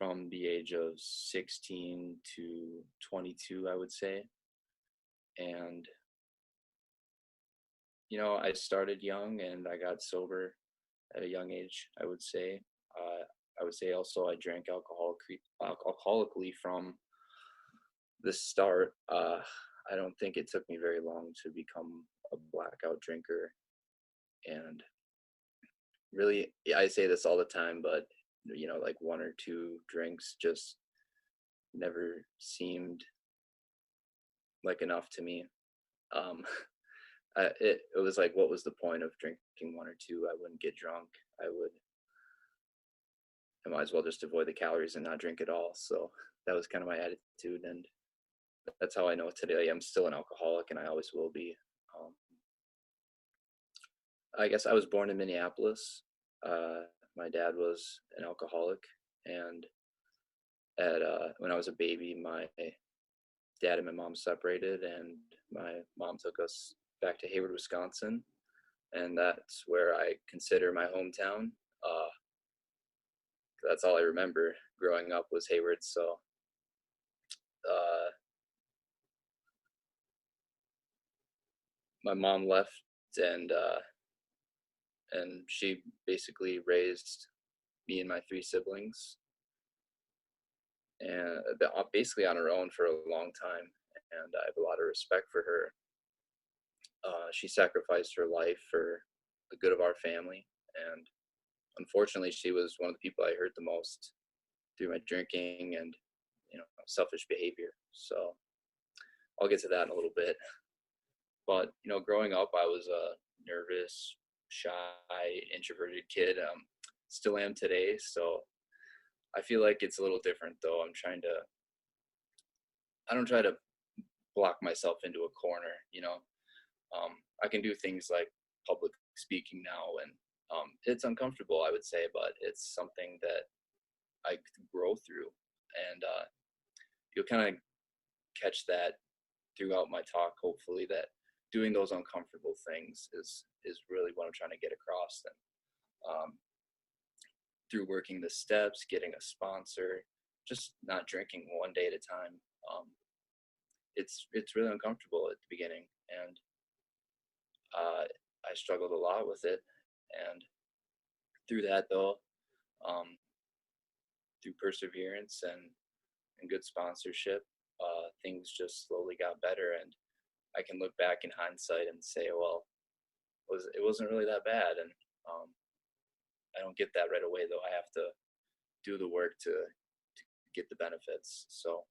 from the age of 16 to 22, I would say. And, I started young and I got sober at a young age, I would say. I would say also I drank alcoholically from the start. I don't think it took me very long to become a blackout drinker. And really, yeah, I say this all the time, but like one or two drinks just never seemed like enough to me. Um, it was like, what was the point of drinking one or two? I wouldn't get drunk. I might as well just avoid the calories and not drink at all. So that was kind of my attitude, and that's how I know today I'm still an alcoholic, and I always will be. Um, I guess I was born in Minneapolis. My dad was an alcoholic, and at when I was a baby, my dad and my mom separated, and my mom took us back to Hayward, Wisconsin, and that's where I consider my hometown. That's all I remember growing up was Hayward. So uh, my mom left, and and she basically raised me and my three siblings, and basically on her own for a long time. And I have a lot of respect for her. She sacrificed her life for the good of our family, and unfortunately, she was one of the people I hurt the most through my drinking and selfish behavior. So I'll get to that in a little bit. But growing up, I was a nervous, shy, introverted kid. Still am today. So I feel like it's a little different, though. I don't try to block myself into a corner. I can do things like public speaking now, and it's uncomfortable, I would say, but it's something that I grow through, and you'll kind of catch that throughout my talk. Hopefully, that doing those uncomfortable things is really what I'm trying to get across. And through working the steps, getting a sponsor, just not drinking one day at a time. It's really uncomfortable at the beginning, and I struggled a lot with it. And through that, though, through perseverance and good sponsorship, things just slowly got better. And I can look back in hindsight and say, well, it wasn't really that bad. And I don't get that right away, though. I have to do the work to get the benefits. So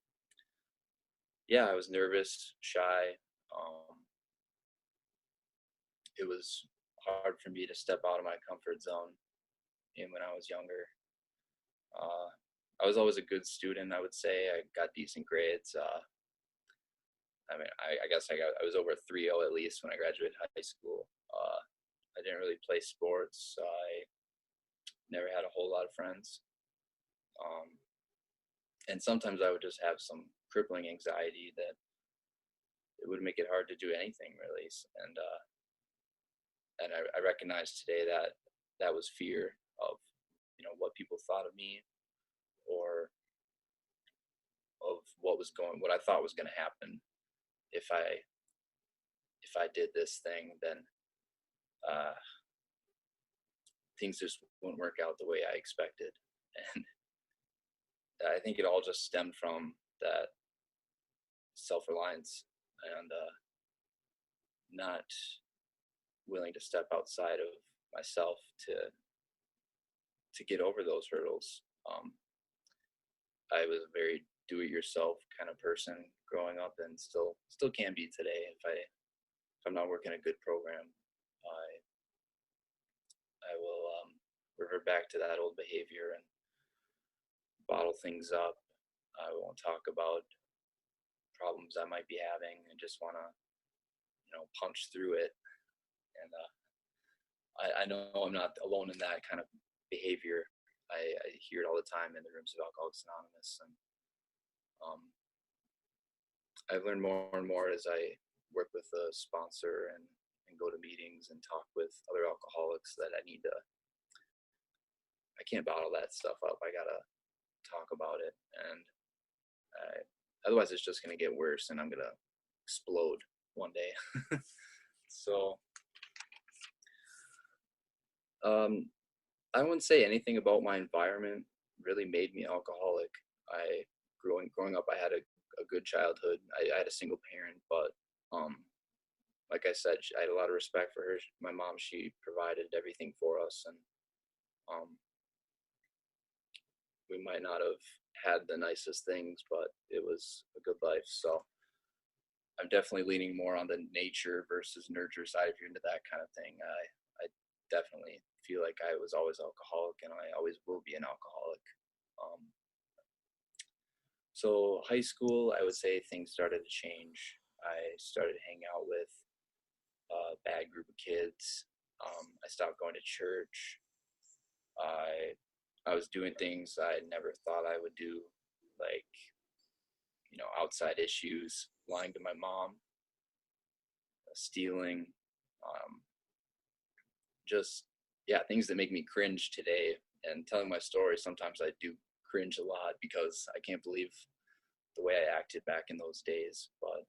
yeah, I was nervous, shy. It was hard for me to step out of my comfort zone. And when I was younger, I was always a good student. I would say I got decent grades. I guess I was over a 3.0 at least when I graduated high school. I didn't really play sports. I never had a whole lot of friends. And sometimes I would just have some crippling anxiety that it would make it hard to do anything really. And I recognize today that that was fear of, what people thought of me, or of what I thought was going to happen if I did this thing. Then things just won't work out the way I expected. And I think it all just stemmed from that self-reliance and not willing to step outside of myself to get over those hurdles. I was a very do-it-yourself kind of person growing up, and still can be today. If I'm not working a good program, I will revert back to that old behavior and bottle things up. I won't talk about problems I might be having, and just want to punch through it. And I know I'm not alone in that kind of behavior. I hear it all the time in the rooms of Alcoholics Anonymous, and I've learned more and more as I work with a sponsor and go to meetings and talk with other alcoholics that I can't bottle that stuff up. I gotta talk about it, and otherwise it's just gonna get worse, and I'm gonna explode one day. So um, I wouldn't say anything about my environment really made me alcoholic. I growing up, I had a good childhood. I had a single parent, but um, like I said, I had a lot of respect for her. My mom, she provided everything for us, and um, we might not have had the nicest things, but it was a good life. So I'm definitely leaning more on the nature versus nurture side. If you're into that kind of thing, I definitely feel like I was always alcoholic, and I always will be an alcoholic. Um, so high school, I would say things started to change. I started hanging out with a bad group of kids. I stopped going to church. I I was doing things I never thought I would do, like outside issues, lying to my mom, stealing, um, just yeah, things that make me cringe today. And telling my story, sometimes I do cringe a lot because I can't believe the way I acted back in those days. But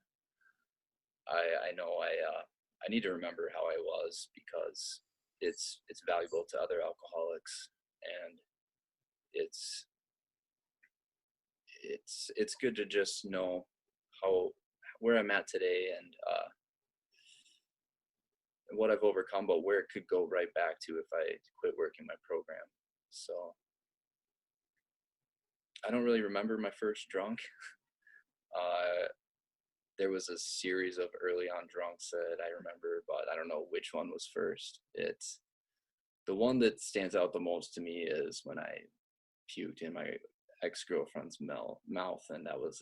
I know I need to remember how I was, because it's valuable to other alcoholics, and it's it's good to just know how where I'm at today, and what I've overcome, but where it could go right back to if I quit working my program. So I don't really remember my first drunk. Uh, there was a series of early on drunks that I remember, but I don't know which one was first. It's the one that stands out the most to me is when I puked in my ex-girlfriend's mouth, and that was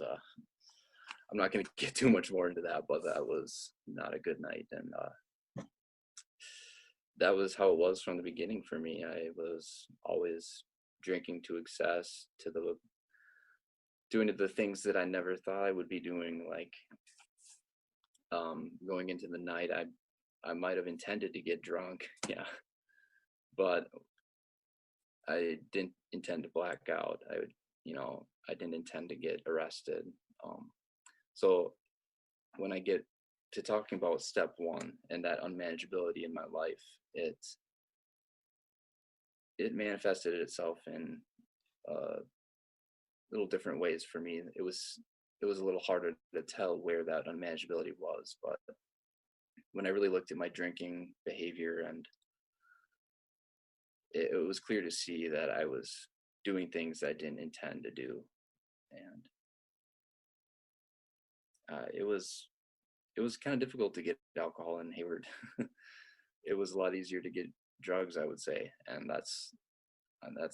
I'm not going to get too much more into that, but that was not a good night, and that was how it was from the beginning for me. I was always drinking to excess, to the doing the things that I never thought I would be doing, like going into the night. I might have intended to get drunk, yeah, but I didn't intend to black out. I didn't intend to get arrested. So when I get to talking about step one and that unmanageability in my life, it manifested itself in uh, little different ways for me. It was a little harder to tell where that unmanageability was, but when I really looked at my drinking behavior, and it was clear to see that I was doing things I didn't intend to do, and it was kind of difficult to get alcohol in Hayward. It was a lot easier to get drugs, I would say, and that's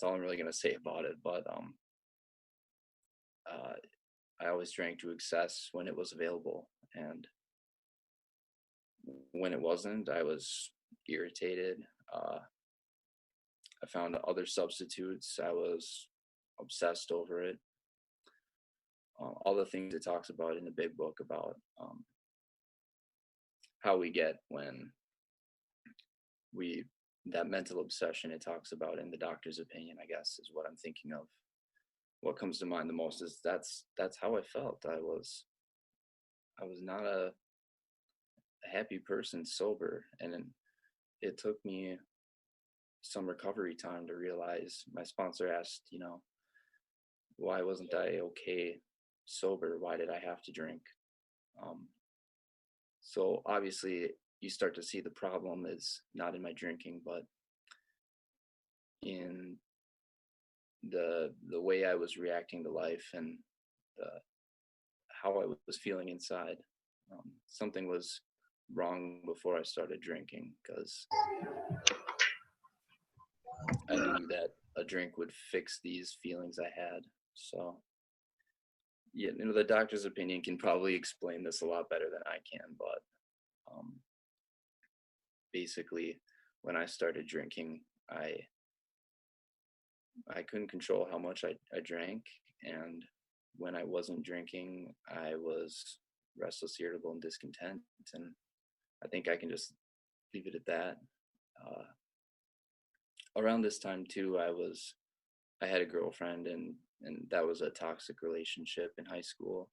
all I'm really gonna say about it. But uh, I always drank to excess when it was available, and when it wasn't, I was irritated. I found other substitutes. I was obsessed over it. All the things it talks about in the big book about how we get when we that mental obsession it talks about in the doctor's opinion, I guess, is what I'm thinking of. What comes to mind the most is that's how I felt. I was not a happy person sober, and it took me some recovery time to realize. My sponsor asked, why wasn't I okay sober? Why did I have to drink? Um, so obviously, you start to see the problem is not in my drinking, but in the way I was reacting to life, and the, how I was feeling inside. Something was wrong before I started drinking, because I knew that a drink would fix these feelings I had. So yeah, the doctor's opinion can probably explain this a lot better than I can, but um, basically, when I started drinking, I couldn't control how much I drank, and when I wasn't drinking, I was restless, irritable, and discontent. And I think I can just leave it at that. Uh, Around this time too, I was I had a girlfriend, and that was a toxic relationship in high school.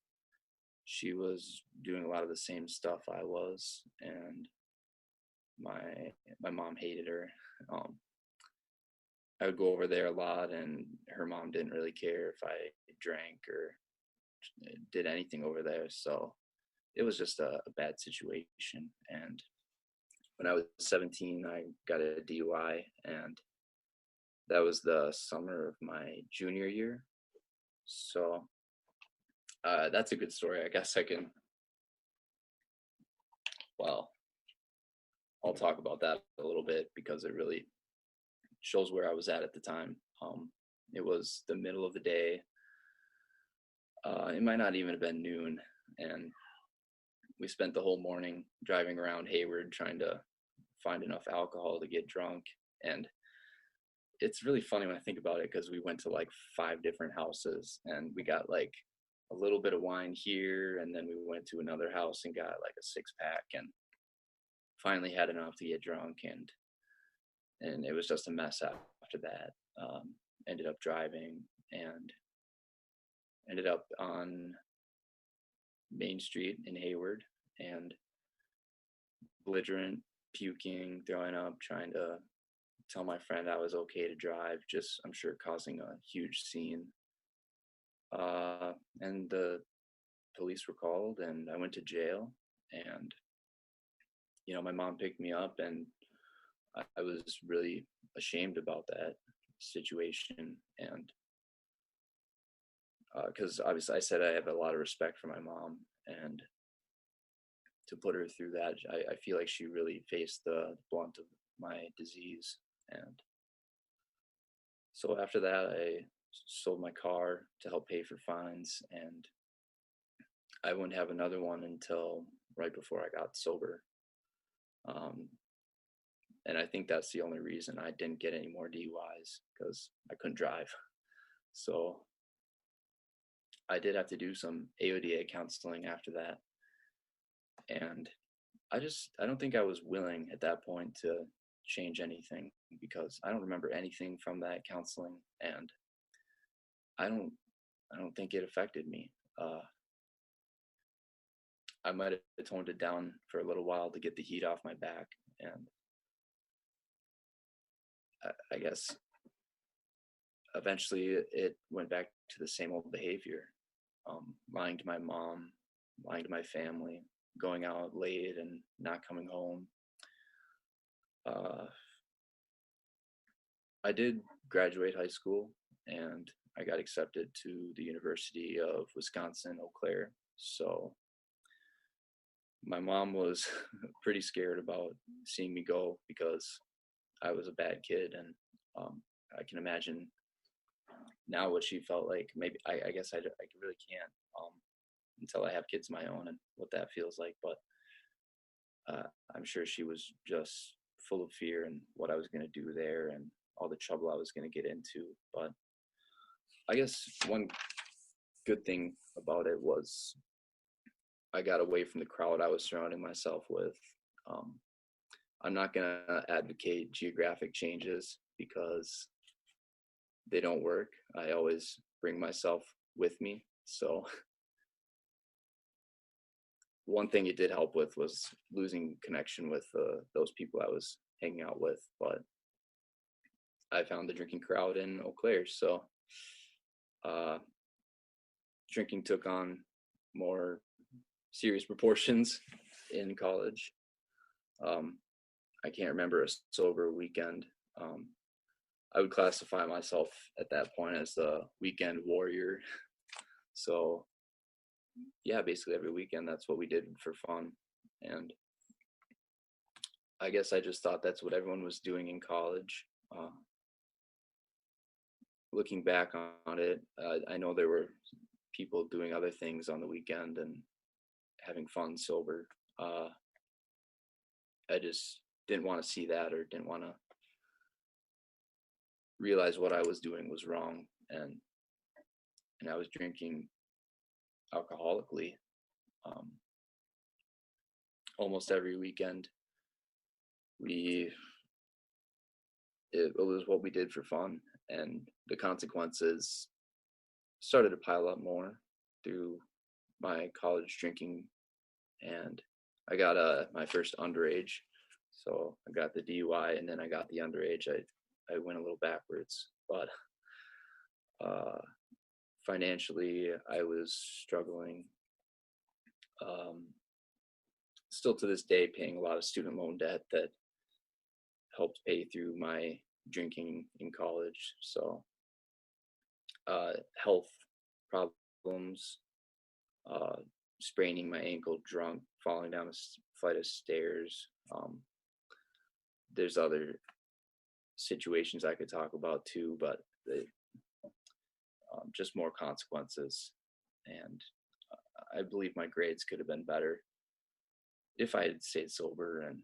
She was doing a lot of the same stuff I was, and my mom hated her. Um, I would go over there a lot, and her mom didn't really care if I drank or did anything over there. So it was just a bad situation. And when I was 17, I got a DUI, and that was the summer of my junior year. So that's a good story. I guess I can, well, I'll talk about that a little bit because it really shows where I was at the time. It was the middle of the day. It might not even have been noon, and we spent the whole morning driving around Hayward trying to find enough alcohol to get drunk. And it's really funny when I think about it because we went to like 5 different houses, and we got like a little bit of wine here, and then we went to another house and got like a 6 pack, and finally had enough to get drunk, and it was just a mess after that. Ended up driving and ended up on Main Street in Hayward, and belligerent, puking, throwing up, trying to tell my friend I was okay to drive, just I'm sure causing a huge scene. And the police were called, and I went to jail. And my mom picked me up, and I was really ashamed about that situation, and because obviously I said I have a lot of respect for my mom, and to put her through that, I feel like she really faced the blunt of my disease. And so after that, I sold my car to help pay for fines, and I wouldn't have another one until right before I got sober. And I think that's the only reason I didn't get any more DUIs, because I couldn't drive. So I did have to do some AODA counseling after that. And I don't think I was willing at that point to change anything, because I don't remember anything from that counseling, and I don't think it affected me. I might have toned it down for a little while to get the heat off my back, and I guess eventually it went back to the same old behavior. Lying to my mom, lying to my family, going out late and not coming home. I did graduate high school, and I got accepted to the University of Wisconsin, Eau Claire. So my mom was pretty scared about seeing me go, because I was a bad kid, and I can imagine now what she felt like. Maybe I guess I really can't until I have kids of my own and what that feels like. But I'm sure she was just full of fear and what I was going to do there and all the trouble I was going to get into. But I guess one good thing about it was I got away from the crowd I was surrounding myself with. I'm not going to advocate geographic changes because they don't work. I always bring myself with me. So one thing it did help with was losing connection with those people I was hanging out with. But I found the drinking crowd in Eau Claire. So drinking took on more serious proportions in college. I can't remember a sober weekend. I would classify myself at that point as the weekend warrior. So yeah, basically every weekend, that's what we did for fun. And I guess I just thought that's what everyone was doing in college. Looking back on it, I know there were people doing other things on the weekend and having fun sober. I just didn't want to see that, or didn't want to realize what I was doing was wrong, and I was drinking alcoholically almost every weekend. It was what we did for fun, and the consequences started to pile up more through my college drinking, and I got my first underage. So I got the DUI, and then I got the underage. I went a little backwards, but financially I was struggling. Still to this day, paying a lot of student loan debt that helped pay through my drinking in college. So health problems, spraining my ankle drunk, falling down a flight of stairs. There's other situations I could talk about too, but just more consequences. And I believe my grades could have been better if I had stayed sober, and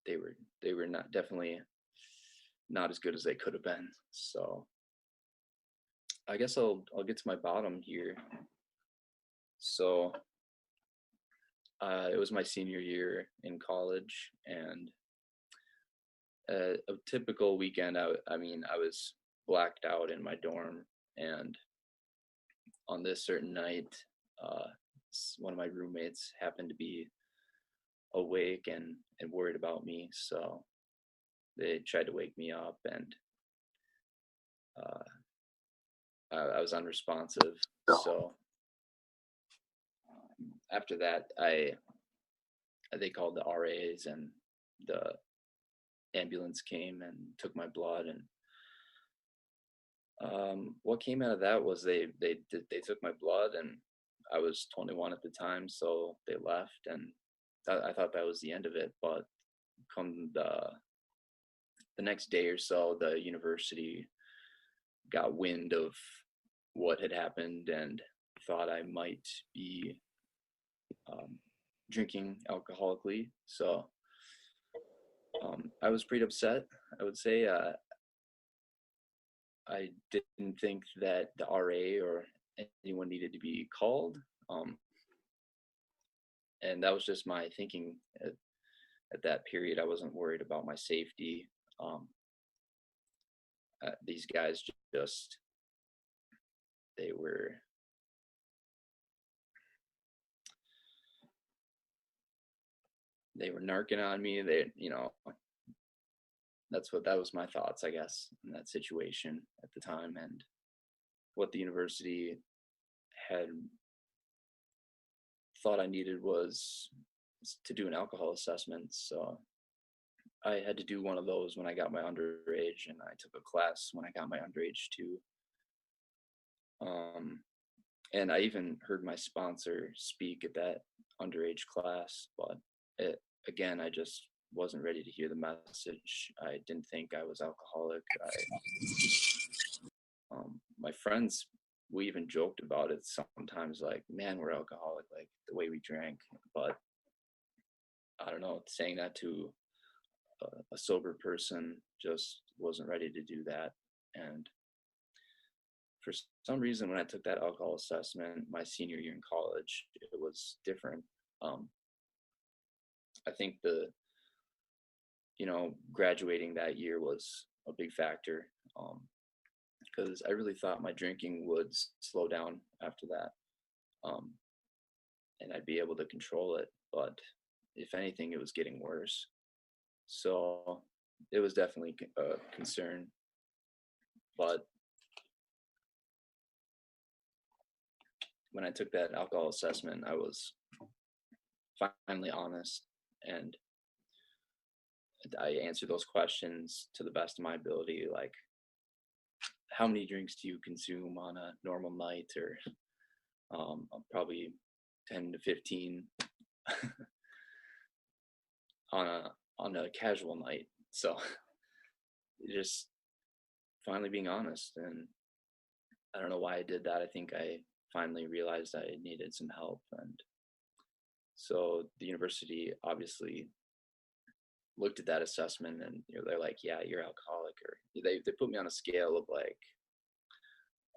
they were not definitely not as good as they could have been. So I guess I'll get to my bottom here. So it was my senior year in college, and a typical weekend. I mean, I was blacked out in my dorm, and on this certain night, one of my roommates happened to be awake and worried about me, so they tried to wake me up, and I was unresponsive. So after that, they called the RAs, and the ambulance came and took my blood, and what came out of that was they took my blood, and I was 21 at the time, so they left, and I thought that was the end of it. But come the next day or so, the university got wind of what had happened and thought I might be drinking alcoholically. So I was pretty upset, I would say. I didn't think that the RA or anyone needed to be called. And that was just my thinking at that period. I wasn't worried about my safety. These guys just, they were narking on me. That was my thoughts, I guess, in that situation at the time. And what the university had thought I needed was to do an alcohol assessment. So I had to do one of those when I got my underage, and I took a class when I got my underage too. And I even heard my sponsor speak at that underage class, but again, I just wasn't ready to hear the message. I didn't think I was alcoholic. My friends, we even joked about it sometimes, like, man, we're alcoholic, like the way we drank. But I don't know, saying that to a sober person just wasn't ready to do that. And for some reason, when I took that alcohol assessment my senior year in college, it was different. I think graduating that year was a big factor, because I really thought my drinking would slow down after that, and I'd be able to control it. But if anything, it was getting worse. So it was definitely a concern. But when I took that alcohol assessment, I was finally honest, and I answered those questions to the best of my ability, like, how many drinks do you consume on a normal night? Or probably 10 to 15 on a casual night. So just finally being honest. And I don't know why I did that. I think I finally realized I needed some help, and so the university obviously looked at that assessment, and they're like, yeah, you're alcoholic. Or they put me on a scale of like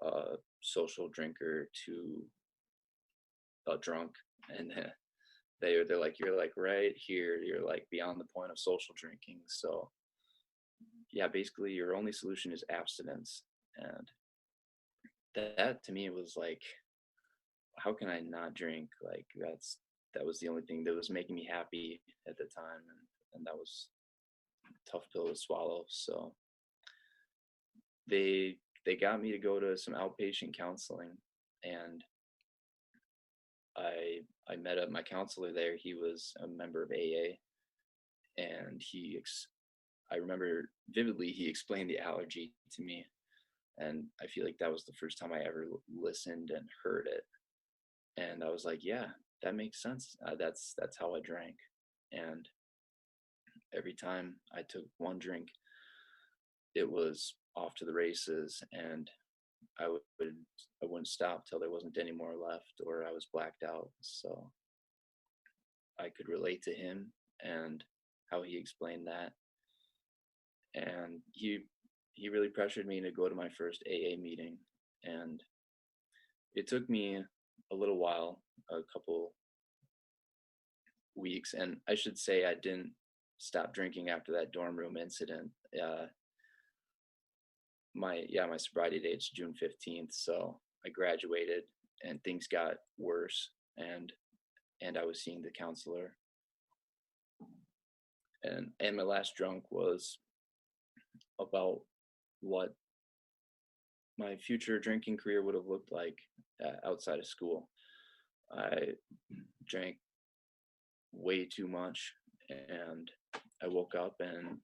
a social drinker to a drunk, and they're like, you're like right here, you're like beyond the point of social drinking. So yeah, basically your only solution is abstinence. And that to me was like, how can I not drink? Like that was the only thing that was making me happy at the time, and that was a tough pill to swallow. So they they got me to go to some outpatient counseling, and I met up my counselor there. He was a member of AA, and I remember vividly he explained the allergy to me, and I feel like that was the first time I ever listened and heard it, and I was like, yeah, that makes sense. That's how I drank, and every time I took one drink, it was off to the races, and I would I wouldn't stop till there wasn't any more left, or I was blacked out. So I could relate to him and how he explained that, and he really pressured me to go to my first AA meeting, and it took me a little while, a couple weeks, and I should say I didn't stop drinking after that dorm room incident. My sobriety date's June 15th, so I graduated and things got worse, and I was seeing the counselor, and my last drunk was about what my future drinking career would have looked like outside of school. I drank way too much, and I woke up and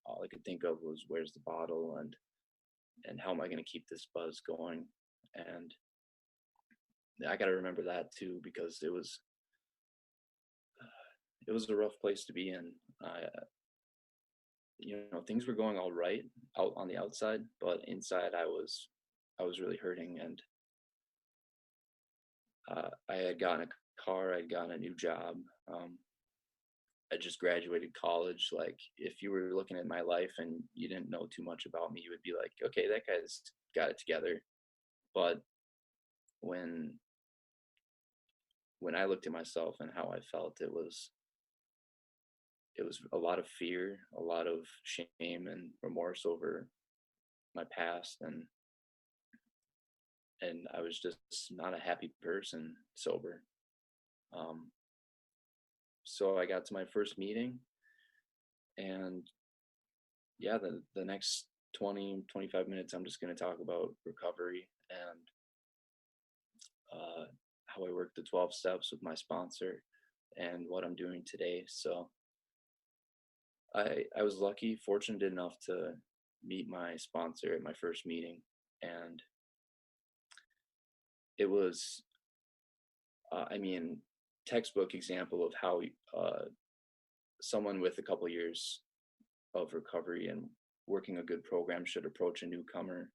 all I could think of was where's the bottle, and how am I going to keep this buzz going? And I got to remember that too, because it was a rough place to be in. Things were going all right out on the outside, but inside I was really hurting, and I had gotten a car, I'd gotten a new job. I just graduated college. Like, if you were looking at my life and you didn't know too much about me, you would be like, okay, that guy's got it together. But when I looked at myself and how I felt, it was a lot of fear, a lot of shame and remorse over my past, and I was just not a happy person sober. Um, so I got to my first meeting, and yeah, the next 20-25 minutes, I'm just going to talk about recovery and how I work the 12 steps with my sponsor and what I'm doing today. So I was lucky, fortunate enough to meet my sponsor at my first meeting, and it was, I mean, textbook example of how someone with a couple years of recovery and working a good program should approach a newcomer.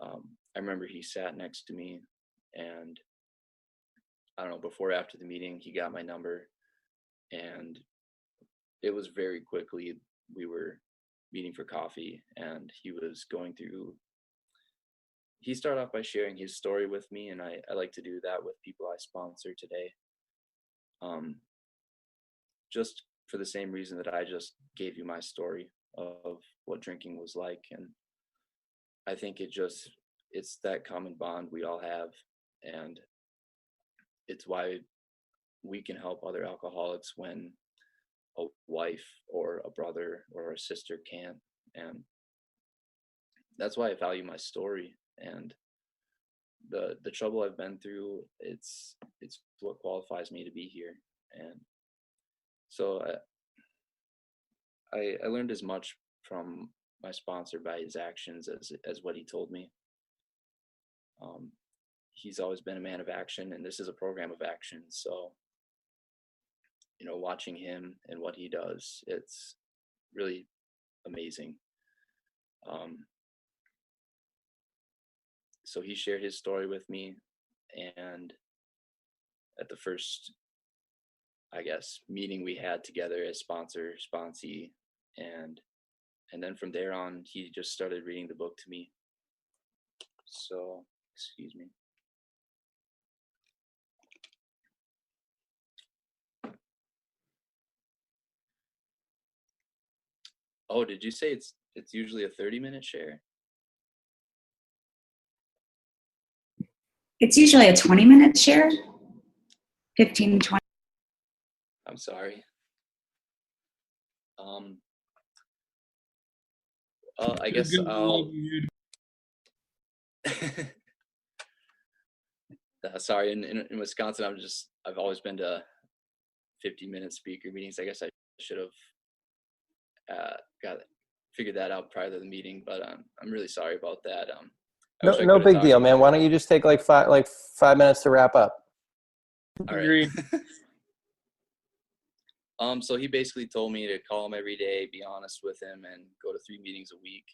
I remember he sat next to me, and I don't know, before or after the meeting, he got my number, and it was very quickly we were meeting for coffee, and he started off by sharing his story with me, and I like to do that with people I sponsor today. Um, just for the same reason that I just gave you my story of what drinking was like. And I think it's that common bond we all have. And it's why we can help other alcoholics when a wife or a brother or a sister can't. And that's why I value my story. And the trouble I've been through, it's what qualifies me to be here. And so I learned as much from my sponsor by his actions as what he told me. He's always been a man of action, and this is a program of action. So, watching him and what he does, it's really amazing. So he shared his story with me, and at the first, I guess, meeting we had together as sponsor, sponsee, and then from there on, he just started reading the book to me. So, excuse me. Oh, did you say it's It's usually a 30-minute share. It's usually a 20-minute share, 15, 20. I'm sorry. I guess I'll. Sorry, in Wisconsin, I've always been to 50-minute speaker meetings. I guess I should have got figured that out prior to the meeting, but I'm really sorry about that. No big deal, man. Why don't you just take like 5 minutes to wrap up? All right. So he basically told me to call him every day, be honest with him, and go to 3 meetings a week.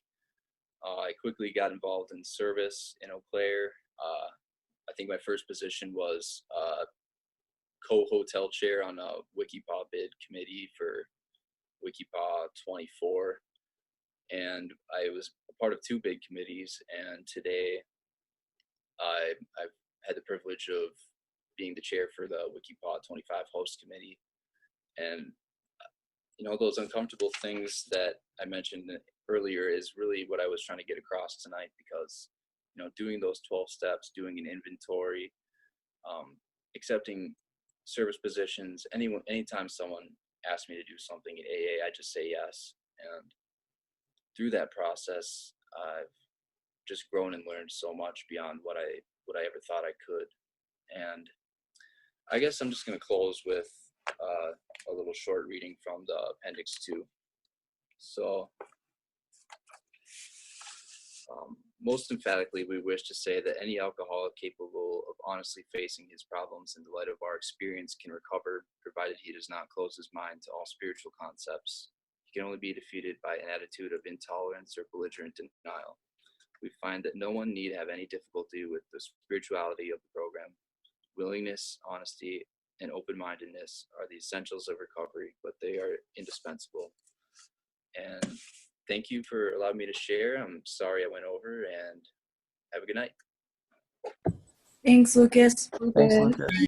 I quickly got involved in service in Eau Claire. I think my first position was co-hotel chair on a WikiPaw bid committee for WikiPaw 24. And I was a part of 2 big committees. And today I've had the privilege of being the chair for the WikiPaw 25 host committee. And, those uncomfortable things that I mentioned earlier is really what I was trying to get across tonight, because, doing those 12 steps, doing an inventory, accepting service positions, anytime someone asks me to do something at AA, I just say yes. And through that process, I've just grown and learned so much beyond what I ever thought I could. And I guess I'm just going to close with a little short reading from the Appendix 2. So, most emphatically, we wish to say that any alcoholic capable of honestly facing his problems in the light of our experience can recover, provided he does not close his mind to all spiritual concepts. He can only be defeated by an attitude of intolerance or belligerent denial. We find that no one need have any difficulty with the spirituality of the program. Willingness, honesty, and open-mindedness are the essentials of recovery, but they are indispensable. And thank you for allowing me to share. I'm sorry I went over, and have a good night. Thanks, Lucas. Thanks, Lucas.